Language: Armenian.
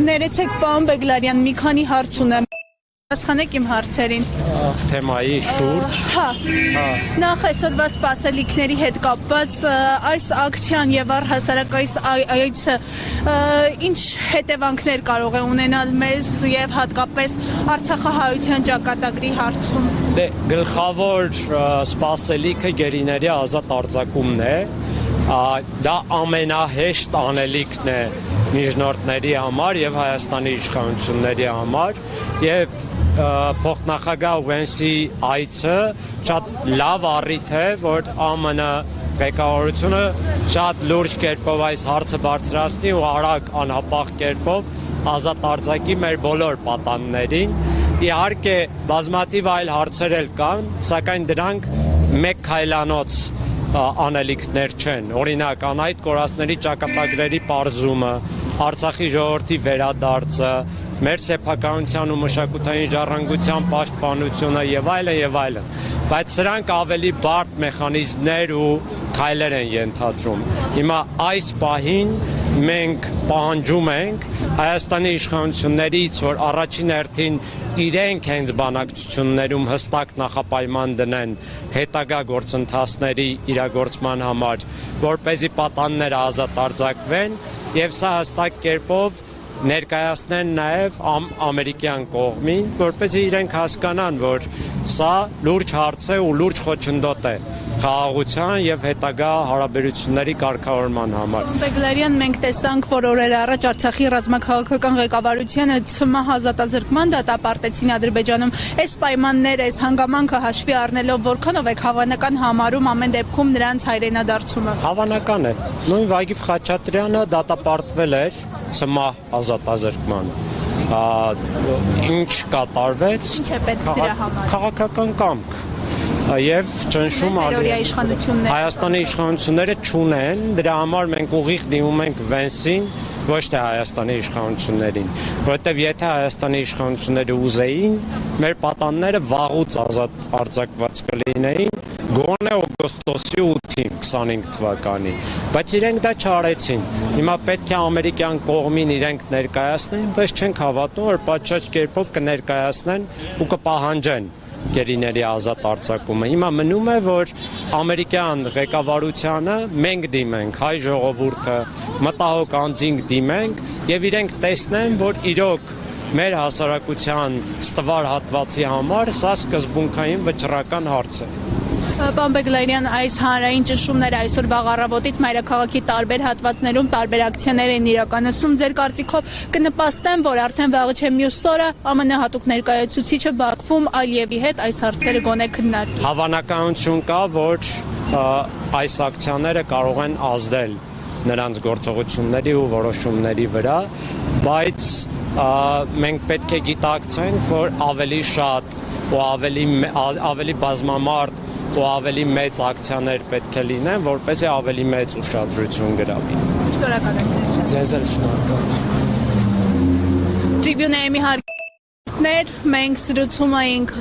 Ներեցեք, պարոն Բեգլարյան, մի քանի հարց ունեմ։ Պատասխանեք իմ հարցերին։ Թեմայի շուրջ։ Նախ այսօրվա սպասելիքների հետ կապված այս ակցիան եւ առհասարակ այս այցը ինչ հետևանքներ կարող է ունենալ մեզ եւ հատկապես Արցախահայության ճակատագրի հարցում։ Դե գլխավոր սպասելիքը գերիների ազատ արձակումն է։ Դա ամենահեշտ անելիքն է միջնորդների համար եւ Հայաստանի իշխանությունների համար եւ փոխնախագահ Ուենսի այցը շատ լավ առիթ է, որ ԱՄՆ ղեկավարությունը շատ լուրջ կերպով այս հարցը բարձրացնի ու արագ անհապաղ կերպով ազատ արձակի մեր բոլոր պատաններին։ Իհարկե բազմաթիվ այլ հարցեր էլ կան, սակայն դրանք մեկ քայլանոց անելիքներ չեն։ Օրինակ, անհայտ կորածների ճակատագրերի պարզումը, Արցախի ժողովրդի վերադարձը, մեր սեփականության ու մշակութային ժառանգության պաշտպանությունը եւ այլն, բայց սրանք ավելի բարդ մեխանիզմներ ու քայլեր են ենթադրում։ Հիմա այս պահին մենք պահանջում ենք Հայաստանի իշխանություններից, որ առաջին հերթին իրենք հենց բանակցություններում հստակ նախապայման դնեն հետագա գործընթացների իրագործման համար, որպեսզի պատանները ազատ արձակվեն եւ սա հստակ կերպով ներկայացնեն նաև ամերիկյան կողմին, որպեսզի իրենք հասկանան, որ սա լուրջ հարց է ու լուրջ խոչընդոտ է խաղաղության եւ հետագա հարաբերությունների կարգավորման համար։ Բեգլարյան, մենք տեսանք, որ օրեր առաջ Արցախի ռազմաքաղաքական ղեկավարությունը ՑՄՀ ազատազրկման դատապարտեցին Ադրբեջանում։ Այս պայմանները, այս հանգամանքը հաշվի առնելով, որքանով եք հավանական համարում ամեն դեպքում նրանց հայրենադարձումը։ Հավանական է։ Նույն Վագիվ Խաչատրյանը դատապարտվել էր ՑՄՀ ազատազրկման։ Ինչ կատարվեց։ Ինչ է պետք դրա համար։ Քաղաքական կամք եւ ճնշում Հայաստանի իշխանությունները չունեն, դրա համար մենք ուղիղ դիմում ենք Վենսին, ոչ թե Հայաստանի իշխանություններին, որովհետեւ եթե Հայաստանի իշխանությունները ուզեին, մեր պատանները վաղուց ազատ արձակված կլինեին, գոնե օգոստոսի 8-ին 25 թվականի, բայց իրենք դա չարեցին։ Հիմա պետք է ամերիկյան կողմին իրենք ներկայացնեն, բայց չենք հավատում, որ պատշաճ կերպով կներկայացնեն ու կպահանջեն գերիների ազատ արձակումը։ Հիմա մնում է, որ ամերիկյան ղեկավարությանը մենք դիմենք, հայ ժողովուրդը, մտահոգ անձինք դիմենք եւ իրենք տեսնեն, որ իրոք մեր հասարակության ստվար հատվածի համար սա սկզբունքային վճռական հարց է։ Պարոն Բեգլարյան, այս հանրային ճնշումները այսօր վաղ առավոտից մայրաքաղաքի տարբեր հատվածներում տարբեր ակցիաներ են իրականացում։ Ձեր կարծիքով կնպաստեն, որ արդեն վաղը չէ մյուս օրը ԱՄՆ հատուկ ներկայացուցիչը Բաքվում Ալիևի հետ այս հարցերը գոնե քննարկի։ Հավանականություն կա, որ այս ակցիաները կարող են ազդել նրանց գործողությունների ու որոշումների վրա, բայց մենք պետք է գիտակցենք, որ ավելի շատ ու ավելի բազմամարդ ու ավելի մեծ ակցիաներ պետք է լինեն, որպեսզի ավելի մեծ ուշադրություն գրավի։ Շնորհակալ եմ։ Ձեզ էլ շնորհակալ։ Tribune-ի հարցներ մենք զրուցում էինք